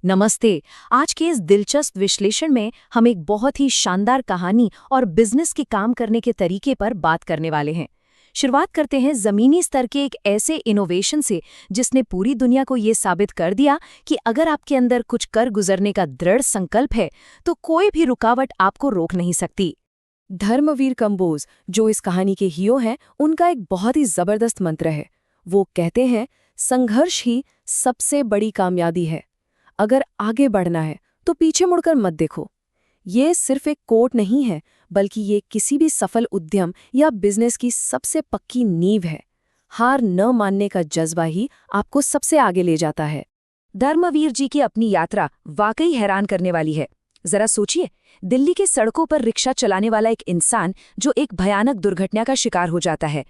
नमस्ते। आज के इस दिलचस्प विश्लेषण में हम एक बहुत ही शानदार कहानी और बिजनेस के काम करने के तरीके पर बात करने वाले हैं। शुरुआत करते हैं जमीनी स्तर के एक ऐसे इनोवेशन से जिसने पूरी दुनिया को ये साबित कर दिया कि अगर आपके अंदर कुछ कर गुजरने का दृढ़ संकल्प है तो कोई भी रुकावट आपको रोक नहीं सकती। धर्मवीर कंबोज, जो इस कहानी के हीरो हैं, उनका एक बहुत ही जबरदस्त मंत्र है। वो कहते हैं, संघर्ष ही सबसे बड़ी कामयाबी है। अगर आगे बढ़ना है तो पीछे मुड़कर मत देखो। ये सिर्फ एक कोट नहीं है, बल्कि ये किसी भी सफल उद्यम या बिजनेस की सबसे पक्की नींव है। हार न मानने का जज्बा ही आपको सबसे आगे ले जाता है। धर्मवीर जी की अपनी यात्रा वाकई हैरान करने वाली है। जरा सोचिए, दिल्ली के सड़कों पर रिक्शा चलाने वाला एक इंसान जो एक भयानक दुर्घटना का शिकार हो जाता है।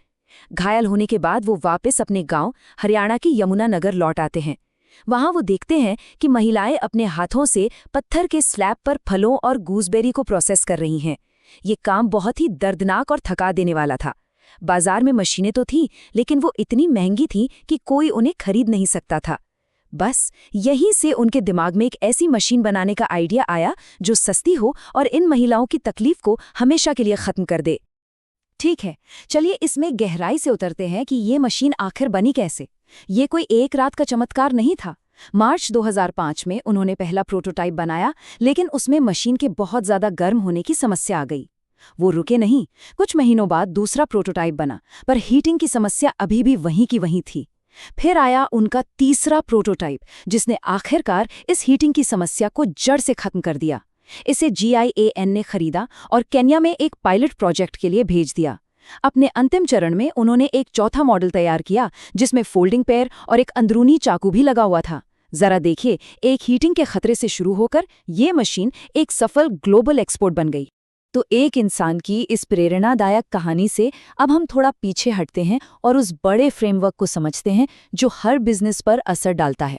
घायल होने के बाद वो वापस अपने गांव हरियाणा की यमुनानगर लौट आते हैं। वहां वो देखते हैं कि महिलाएं अपने हाथों से पत्थर के स्लैब पर फलों और गूसबेरी को प्रोसेस कर रही हैं। ये काम बहुत ही दर्दनाक और थका देने वाला था। बाजार में मशीनें तो थीं, लेकिन वो इतनी महंगी थीं कि कोई उन्हें खरीद नहीं सकता था। बस यहीं से उनके दिमाग में एक ऐसी मशीन बनाने का आइडिया आया जो सस्ती हो और इन महिलाओं की तकलीफ को हमेशा के लिए खत्म कर दे। ठीक है, चलिए इसमें गहराई से उतरते हैं कि ये मशीन आखिर बनी कैसे। ये कोई एक रात का चमत्कार नहीं था। मार्च 2005 में उन्होंने पहला प्रोटोटाइप बनाया, लेकिन उसमें मशीन के बहुत ज्यादा गर्म होने की समस्या आ गई। वो रुके नहीं। कुछ महीनों बाद दूसरा प्रोटोटाइप बना, पर हीटिंग की समस्या अभी भी वहीं की वहीं थी। फिर आया उनका तीसरा प्रोटोटाइप, जिसने आखिरकार इस हीटिंग की समस्या को जड़ से खत्म कर दिया। इसे GIAN ने खरीदा और केन्या में एक पायलट प्रोजेक्ट के लिए भेज दिया। अपने अंतिम चरण में उन्होंने एक चौथा मॉडल तैयार किया, जिसमें फोल्डिंग पैर और एक अंदरूनी चाकू भी लगा हुआ था। जरा देखिए, एक हीटिंग के खतरे से शुरू होकर ये मशीन एक सफल ग्लोबल एक्सपोर्ट बन गई। तो एक इंसान की इस प्रेरणादायक कहानी से अब हम थोड़ा पीछे हटते हैं और उस बड़े फ्रेमवर्क को समझते हैं जो हर बिजनेस पर असर डालता है।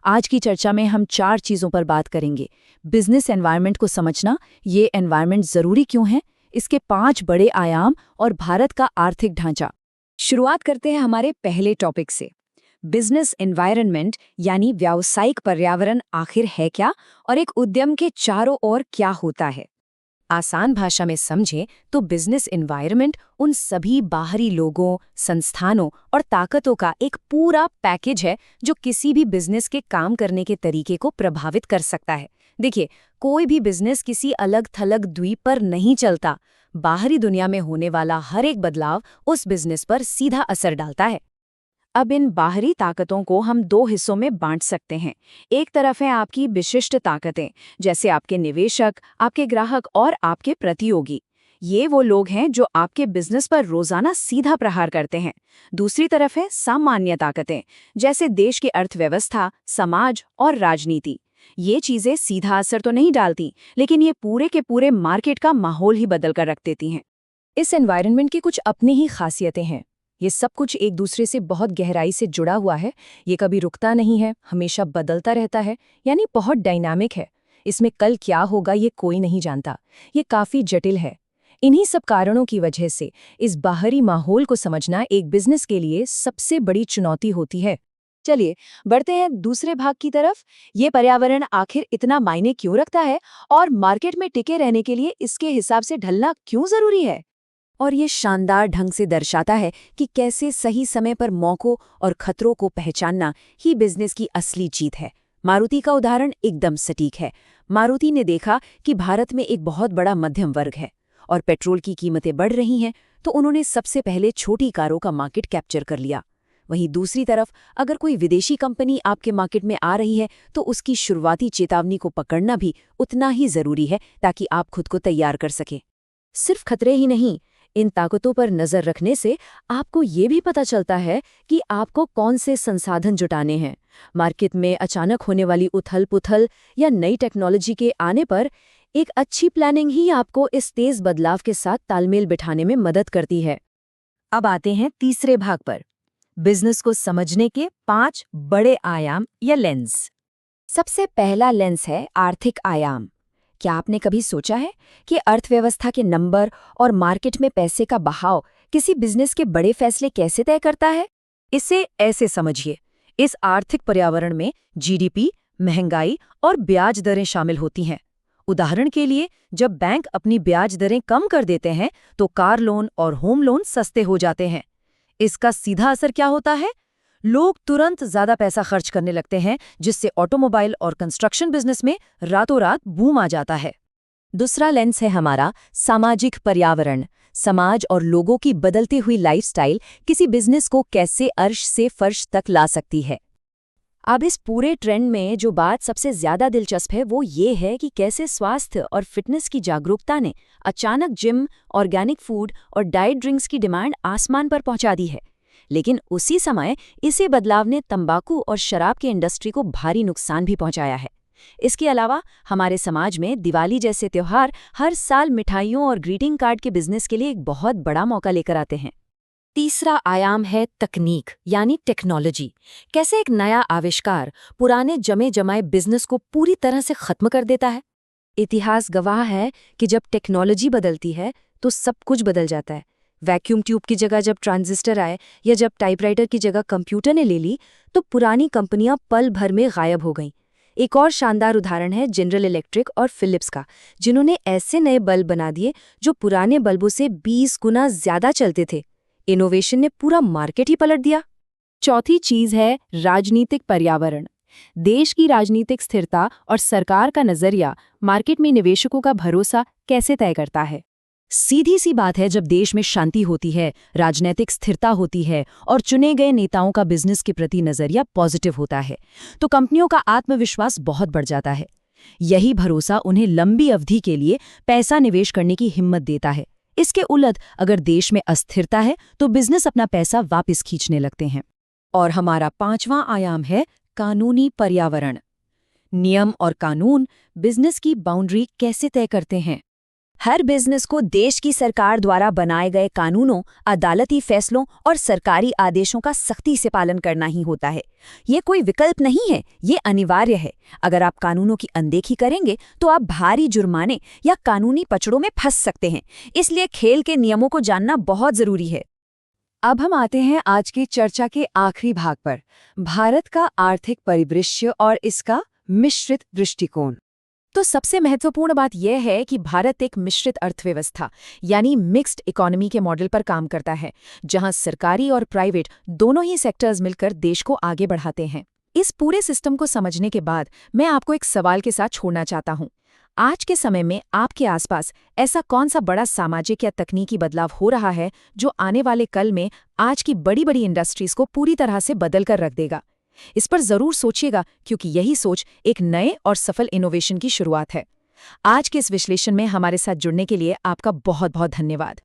आज की चर्चा में हम 4 चीज़ों पर बात करेंगे। बिजनेस एनवायरनमेंट को समझना, ये एनवायरनमेंट ज़रूरी क्यों है, इसके 5 बड़े आयाम और भारत का आर्थिक ढांचा। शुरुआत करते हैं हमारे पहले टॉपिक से। बिजनेस एनवायरनमेंट यानी व्यावसायिक पर्यावरण आखिर है क्या, और एक उद्यम के चारों ओर क्या होता है। आसान भाषा में समझें तो बिजनेस एनवायरनमेंट उन सभी बाहरी लोगों, संस्थानों और ताकतों का एक पूरा पैकेज है जो किसी भी बिजनेस के काम करने के तरीके को प्रभावित कर सकता है। देखिए, कोई भी बिजनेस किसी अलग थलग द्वीप पर नहीं चलता। बाहरी दुनिया में होने वाला हर एक बदलाव उस बिजनेस पर सीधा असर डालता है। अब इन बाहरी ताकतों को हम 2 हिस्सों में बांट सकते हैं। एक तरफ है आपकी विशिष्ट ताकतें, जैसे आपके निवेशक, आपके ग्राहक और आपके प्रतियोगी। ये वो लोग हैं जो आपके बिजनेस पर रोजाना सीधा प्रहार करते हैं। दूसरी तरफ है सामान्य ताकतें, जैसे देश की अर्थव्यवस्था, समाज और राजनीति। ये चीजें सीधा असर तो नहीं डालती, लेकिन ये पूरे के पूरे मार्केट का माहौल ही बदल कर रख देती हैं। इस एनवायरनमेंट की कुछ अपनी ही खासियतें हैं। ये सब कुछ एक दूसरे से बहुत गहराई से जुड़ा हुआ है। ये कभी रुकता नहीं है, हमेशा बदलता रहता है, यानी बहुत डायनामिक है। इसमें कल क्या होगा ये कोई नहीं जानता। ये काफी जटिल है। इन्हीं सब कारणों की वजह से इस बाहरी माहौल को समझना एक बिजनेस के लिए सबसे बड़ी चुनौती होती है। चलिए बढ़ते हैं दूसरे भाग की तरफ। ये पर्यावरण आखिर इतना मायने क्यों रखता है और मार्केट में टिके रहने के लिए इसके हिसाब से ढलना क्यों जरूरी है। और ये शानदार ढंग से दर्शाता है कि कैसे सही समय पर मौकों और खतरों को पहचानना ही बिजनेस की असली जीत है। मारुति का उदाहरण एकदम सटीक है। मारुति ने देखा कि भारत में एक बहुत बड़ा मध्यम वर्ग है और पेट्रोल की कीमतें बढ़ रही हैं, तो उन्होंने सबसे पहले छोटी कारों का मार्केट कैप्चर कर लिया। वहीं दूसरी तरफ अगर कोई विदेशी कंपनी आपके मार्केट में आ रही है, तो उसकी शुरुआती चेतावनी को पकड़ना भी उतना ही जरूरी है, ताकि आप खुद को तैयार कर सकें। सिर्फ खतरे ही नहीं, इन ताकतों पर नजर रखने से आपको ये भी पता चलता है कि आपको कौन से संसाधन जुटाने हैं। मार्केट में अचानक होने वाली उथल-पुथल या नई टेक्नोलॉजी के आने पर एक अच्छी प्लानिंग ही आपको इस तेज बदलाव के साथ तालमेल बिठाने में मदद करती है। अब आते हैं तीसरे भाग पर, बिजनेस को समझने के 5 बड़े आयाम या लेंस। सबसे पहला लेंस है आर्थिक आयाम। क्या आपने कभी सोचा है कि अर्थव्यवस्था के नंबर और मार्केट में पैसे का बहाव किसी बिजनेस के बड़े फैसले कैसे तय करता है? इसे ऐसे समझिए, इस आर्थिक पर्यावरण में GDP, महंगाई और ब्याज दरें शामिल होती हैं। उदाहरण के लिए, जब बैंक अपनी ब्याज दरें कम कर देते हैं तो कार लोन और होम लोन सस्ते हो जाते हैं। इसका सीधा असर क्या होता है? लोग तुरंत ज्यादा पैसा खर्च करने लगते हैं, जिससे ऑटोमोबाइल और कंस्ट्रक्शन बिजनेस में रातों रात बूम आ जाता है। दूसरा लेंस है हमारा सामाजिक पर्यावरण। समाज और लोगों की बदलती हुई लाइफस्टाइल किसी बिजनेस को कैसे अर्श से फर्श तक ला सकती है। अब इस पूरे ट्रेंड में जो बात सबसे ज्यादा दिलचस्प है वो ये है कि कैसे स्वास्थ्य और फिटनेस की जागरूकता ने अचानक जिम, ऑर्गेनिक फूड और डाइट ड्रिंक्स की डिमांड आसमान पर पहुंचा दी है। लेकिन उसी समय इसी बदलाव ने तंबाकू और शराब की इंडस्ट्री को भारी नुकसान भी पहुंचाया है। इसके अलावा हमारे समाज में दिवाली जैसे त्योहार हर साल मिठाइयों और ग्रीटिंग कार्ड के बिजनेस के लिए एक बहुत बड़ा मौका लेकर आते हैं। तीसरा आयाम है तकनीक यानी टेक्नोलॉजी। कैसे एक नया आविष्कार पुराने जमे जमाए बिजनेस को पूरी तरह से खत्म कर देता है। इतिहास गवाह है कि जब टेक्नोलॉजी बदलती है तो सब कुछ बदल जाता है। वैक्यूम ट्यूब की जगह जब ट्रांजिस्टर आए या जब टाइपराइटर की जगह कंप्यूटर ने ले ली तो पुरानी कंपनियां पल भर में गायब हो गईं। एक और शानदार उदाहरण है जनरल इलेक्ट्रिक और फिलिप्स का, जिन्होंने ऐसे नए बल्ब बना दिए जो पुराने बल्बों से 20 गुना ज्यादा चलते थे। इनोवेशन ने पूरा मार्केट ही पलट दिया। चौथी चीज है राजनीतिक पर्यावरण। देश की राजनीतिक स्थिरता और सरकार का नजरिया मार्केट में निवेशकों का भरोसा कैसे तय करता है। सीधी सी बात है, जब देश में शांति होती है, राजनीतिक स्थिरता होती है और चुने गए नेताओं का बिजनेस के प्रति नजरिया पॉजिटिव होता है, तो कंपनियों का आत्मविश्वास बहुत बढ़ जाता है। यही भरोसा उन्हें लंबी अवधि के लिए पैसा निवेश करने की हिम्मत देता है। इसके उलट अगर देश में अस्थिरता है तो बिजनेस अपना पैसा वापस खींचने लगते हैं। और हमारा पांचवां आयाम है कानूनी पर्यावरण। नियम और कानून बिजनेस की बाउंड्री कैसे तय करते हैं। हर बिजनेस को देश की सरकार द्वारा बनाए गए कानूनों, अदालती फैसलों और सरकारी आदेशों का सख्ती से पालन करना ही होता है। ये कोई विकल्प नहीं है, ये अनिवार्य है। अगर आप कानूनों की अनदेखी करेंगे तो आप भारी जुर्माने या कानूनी पचड़ों में फंस सकते हैं। इसलिए खेल के नियमों को जानना बहुत जरूरी है। अब हम आते हैं आज की चर्चा के आखिरी भाग पर, भारत का आर्थिक परिदृश्य और इसका मिश्रित दृष्टिकोण। तो सबसे महत्वपूर्ण बात यह है कि भारत एक मिश्रित अर्थव्यवस्था यानी मिक्स्ड इकोनॉमी के मॉडल पर काम करता है, जहां सरकारी और प्राइवेट दोनों ही सेक्टर्स मिलकर देश को आगे बढ़ाते हैं। इस पूरे सिस्टम को समझने के बाद मैं आपको एक सवाल के साथ छोड़ना चाहता हूं। आज के समय में आपके आसपास ऐसा कौन सा बड़ा सामाजिक या तकनीकी बदलाव हो रहा है जो आने वाले कल में आज की बड़ी बड़ी इंडस्ट्रीज को पूरी तरह से बदल कर रख देगा। इस पर जरूर सोचिएगा, क्योंकि यही सोच एक नए और सफल इनोवेशन की शुरुआत है। आज के इस विश्लेषण में हमारे साथ जुड़ने के लिए आपका बहुत बहुत धन्यवाद।